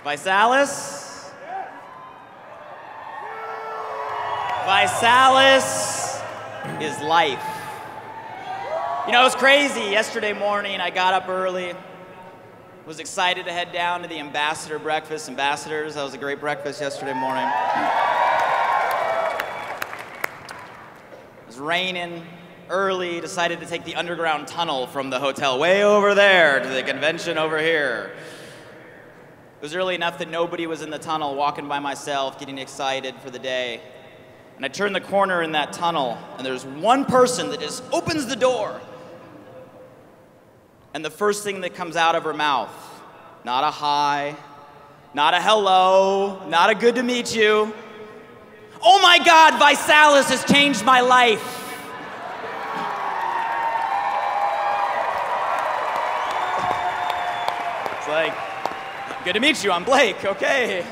ViSalus? ViSalus is life. You know, it was crazy. Yesterday morning, I got up early, was excited to head down to the ambassador breakfast. Ambassadors, that was a great breakfast yesterday morning. It was raining early, decided to take the underground tunnel from the hotel way over there to the convention over here. It was early enough that nobody was in the tunnel, walking by myself, getting excited for the day. And I turned the corner in that tunnel, and there's one person that just opens the door. And the first thing that comes out of her mouth, not a hi, not a hello, not a good to meet you. Oh my God, ViSalus has changed my life. It's like, good to meet you, I'm Blake, okay.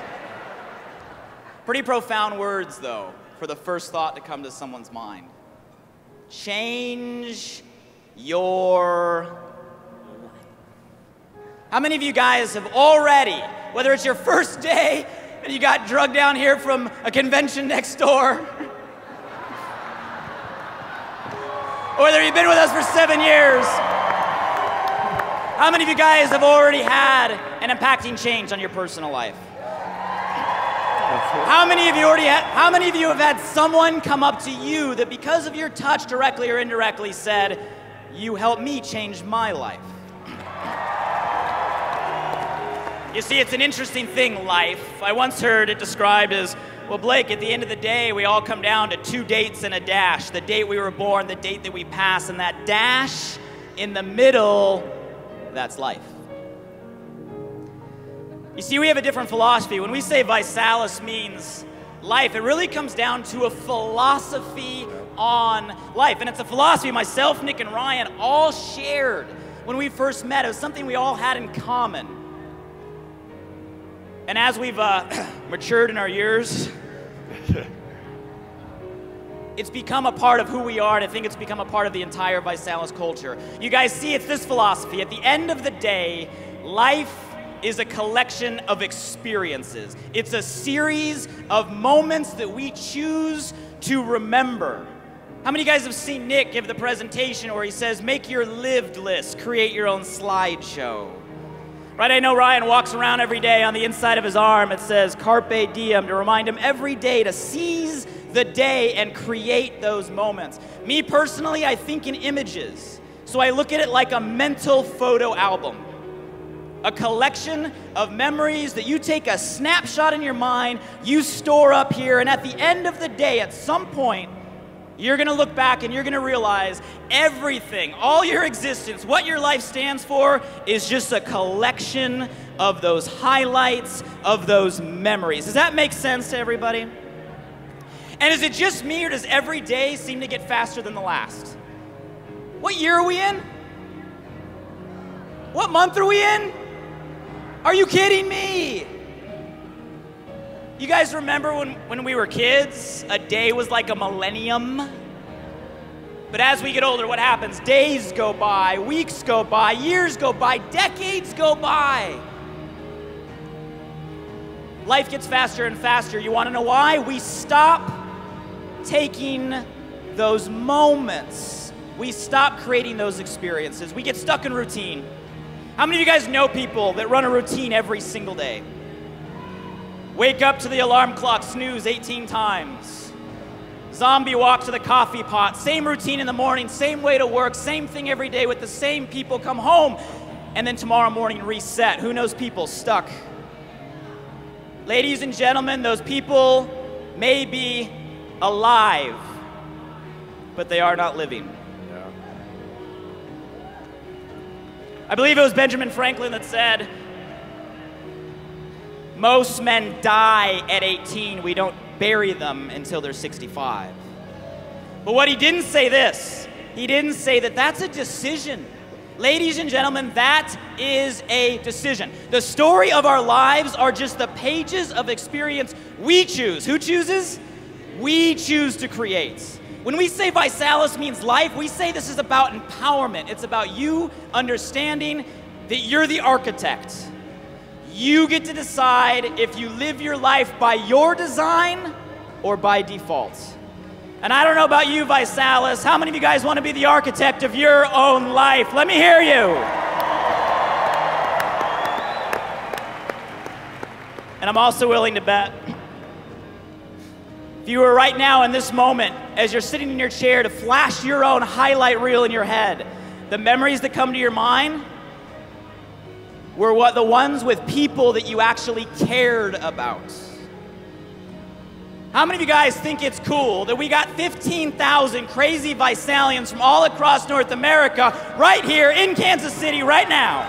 Pretty profound words, though, for the first thought to come to someone's mind. Change your life. How many of you guys have already, whether it's your first day and you got drugged down here from a convention next door, or whether you've been with us for 7 years, how many of you guys have already had an impacting change on your personal life? How many of you have had someone come up to you that because of your touch, directly or indirectly, said, "You helped me change my life"? You see, it's an interesting thing, life. I once heard it described as, well, Blake, at the end of the day, we all come down to 2 dates and a dash. The date we were born, the date that we pass, and that dash in the middle, that's life. You see, we have a different philosophy. When we say ViSalus means life, it really comes down to a philosophy on life. And it's a philosophy myself, Nick, and Ryan all shared when we first met. It was something we all had in common. And as we've matured in our years, it's become a part of who we are, and I think it's become a part of the entire ViSalus culture. You guys see, it's this philosophy. At the end of the day, life is a collection of experiences. It's a series of moments that we choose to remember. How many of you guys have seen Nick give the presentation where he says, make your lived list, create your own slideshow? Right, I know Ryan walks around every day on the inside of his arm, it says Carpe Diem, to remind him every day to seize the day and create those moments. Me personally, I think in images. So I look at it like a mental photo album. A collection of memories that you take a snapshot in your mind, you store up here, and at the end of the day, at some point, you're gonna look back and you're gonna realize everything, all your existence, what your life stands for is just a collection of those highlights, of those memories. Does that make sense to everybody? And is it just me, or does every day seem to get faster than the last? What year are we in? What month are we in? Are you kidding me? You guys remember when we were kids, a day was like a millennium? But as we get older, what happens? Days go by, weeks go by, years go by, decades go by. Life gets faster and faster. You want to know why? We stop taking those moments. We stop creating those experiences. We get stuck in routine. How many of you guys know people that run a routine every single day? Wake up to the alarm clock, snooze 18 times. Zombie walk to the coffee pot, same routine in the morning, same way to work, same thing every day with the same people, come home, and then tomorrow morning reset. Who knows people stuck? Ladies and gentlemen, those people may be alive, but they are not living. Yeah. I believe it was Benjamin Franklin that said, most men die at 18. We don't bury them until they're 65. But what he didn't say this. He didn't say that that's a decision. Ladies and gentlemen, that is a decision. The story of our lives are just the pages of experience we choose. Who chooses? We choose to create. When we say ViSalus means life, we say this is about empowerment. It's about you understanding that you're the architect. You get to decide if you live your life by your design or by default. And I don't know about you, ViSalus, how many of you guys want to be the architect of your own life? Let me hear you. And I'm also willing to bet, if you were right now in this moment, as you're sitting in your chair, to flash your own highlight reel in your head, the memories that come to your mind were the ones with people that you actually cared about. How many of you guys think it's cool that we got 15,000 crazy ViSalians from all across North America right here in Kansas City right now?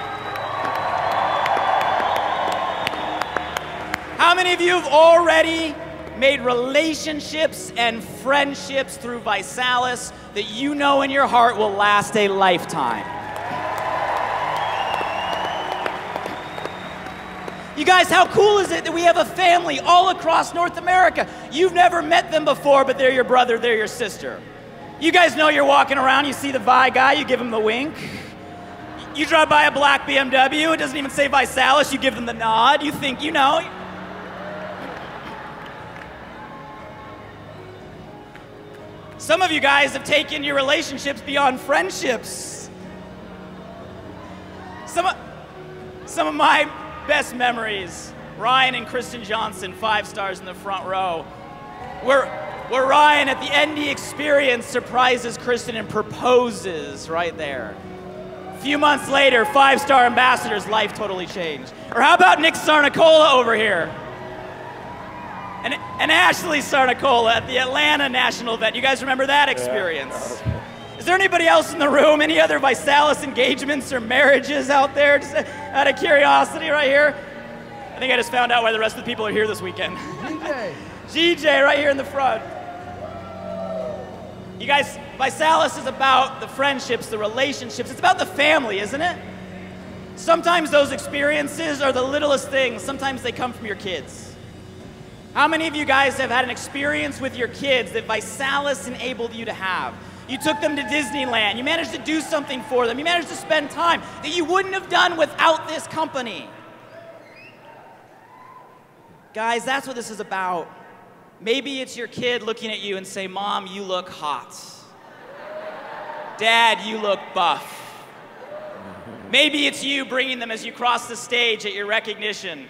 How many of you have already made relationships and friendships through ViSalus that you know in your heart will last a lifetime? You guys, how cool is it that we have a family all across North America? You've never met them before, but they're your brother, they're your sister. You guys know you're walking around, you see the Vi guy, you give him the wink. You drive by a black BMW, it doesn't even say ViSalus, you give them the nod, you think you know. Some of you guys have taken your relationships beyond friendships. Some of my best memories, Ryan and Kristen Johnson, 5 stars in the front row, where Ryan at the ND experience surprises Kristen and proposes right there. A few months later, 5-star ambassador's life totally changed. Or how about Nick Sarnicola over here? And Ashley Sarnicola at the Atlanta National event. You guys remember that experience? Yeah. Is there anybody else in the room? Any other ViSalus engagements or marriages out there? Just out of curiosity right here. I think I just found out why the rest of the people are here this weekend. GJ right here in the front. You guys, ViSalus is about the friendships, the relationships. It's about the family, isn't it? Sometimes those experiences are the littlest things. Sometimes they come from your kids. How many of you guys have had an experience with your kids that ViSalus enabled you to have? You took them to Disneyland. You managed to do something for them. You managed to spend time that you wouldn't have done without this company. Guys, that's what this is about. Maybe it's your kid looking at you and say, Mom, you look hot. Dad, you look buff. Maybe it's you bringing them as you cross the stage at your recognition,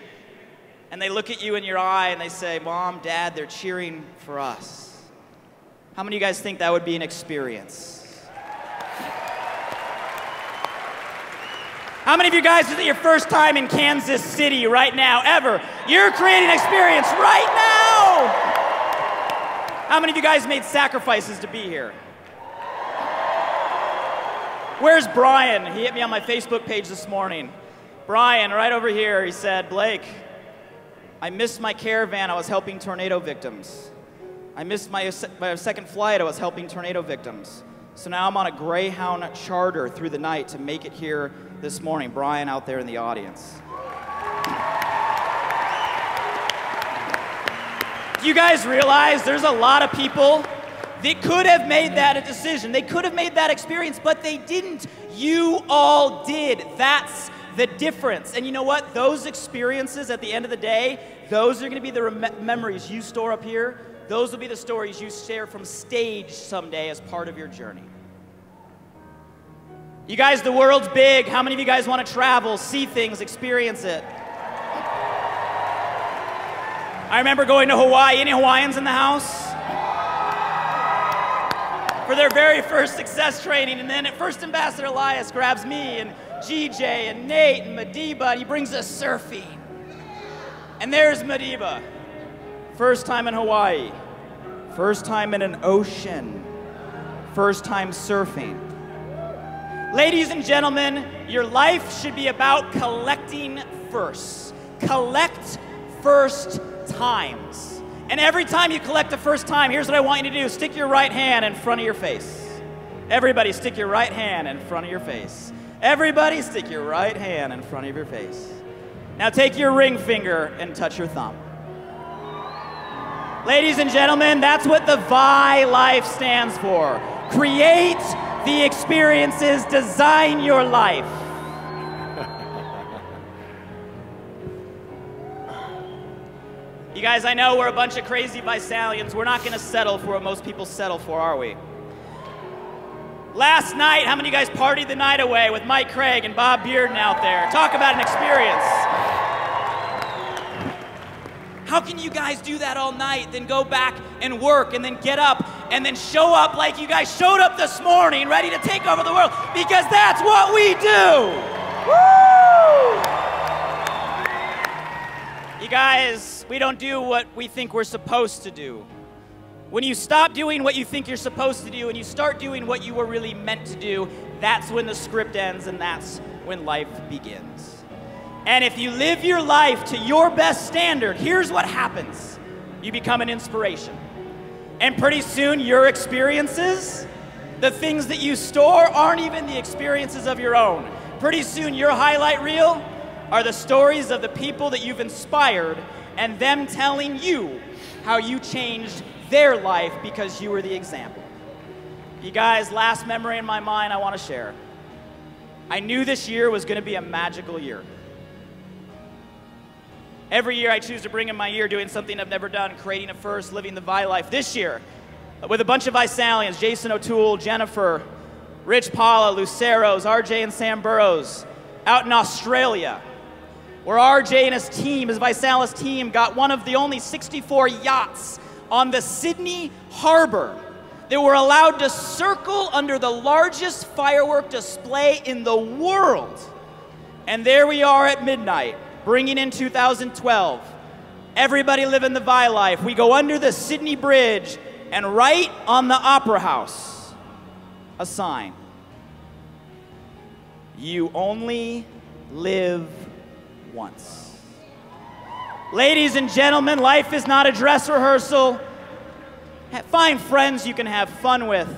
and they look at you in your eye and they say, Mom, Dad, they're cheering for us. How many of you guys think that would be an experience? How many of you guys, is it your first time in Kansas City right now, ever? You're creating an experience right now! How many of you guys made sacrifices to be here? Where's Brian? He hit me on my Facebook page this morning. Brian, right over here, he said, Blake, I missed my caravan, I was helping tornado victims. I missed my second flight, I was helping tornado victims. So now I'm on a Greyhound charter through the night to make it here this morning. Brian out there in the audience. Do you guys realize there's a lot of people that could have made that a decision? They could have made that experience, but they didn't. You all did. That's the difference. And you know what? Those experiences at the end of the day, those are going to be the memories you store up here. Those will be the stories you share from stage someday as part of your journey. You guys, the world's big. How many of you guys want to travel, see things, experience it? I remember going to Hawaii. Any Hawaiians in the house? For their very first success training, and then at first Ambassador Elias grabs me and GJ and Nate and Madiba, and he brings us surfing. And there's Madiba. First time in Hawaii. First time in an ocean. First time surfing. Ladies and gentlemen, your life should be about collecting firsts. Collect first times. And every time you collect the first time, here's what I want you to do. Stick your right hand in front of your face. Everybody, stick your right hand in front of your face. Everybody, stick your right hand in front of your face. Now take your ring finger and touch your thumb. Ladies and gentlemen, that's what the Vi Life stands for. Create the experiences, design your life. You guys, I know we're a bunch of crazy ViSalians. We're not going to settle for what most people settle for, are we? Last night, how many of you guys partied the night away with Mike Craig and Bob Bearden out there? Talk about an experience. How can you guys do that all night, then go back and work, and then get up, and then show up like you guys showed up this morning, ready to take over the world? Because that's what we do! Woo! You guys, we don't do what we think we're supposed to do. When you stop doing what you think you're supposed to do and you start doing what you were really meant to do, that's when the script ends and that's when life begins. And if you live your life to your best standard, here's what happens. You become an inspiration. And pretty soon your experiences, the things that you store, aren't even the experiences of your own. Pretty soon your highlight reel are the stories of the people that you've inspired and them telling you how you changed their life because you were the example. You guys, last memory in my mind I want to share. I knew this year was going to be a magical year. Every year I choose to bring in my year doing something I've never done, creating a first, living the Vi life. This year, with a bunch of ViSalians, Jason O'Toole, Jennifer, Rich Paula, Luceros, RJ and Sam Burrows, out in Australia, where RJ and his team, his ViSalus team, got one of the only 64 yachts on the Sydney Harbor that were allowed to circle under the largest firework display in the world. And there we are at midnight, bringing in 2012. Everybody living the Vi life. We go under the Sydney Bridge, and right on the Opera House, a sign. You only live once. Ladies and gentlemen, life is not a dress rehearsal. Find friends you can have fun with.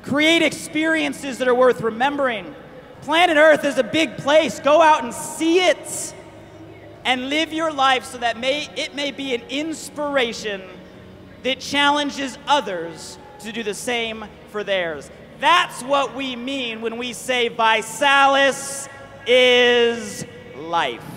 Create experiences that are worth remembering. Planet Earth is a big place. Go out and see it. And live your life so that it may be an inspiration that challenges others to do the same for theirs. That's what we mean when we say ViSalus is life.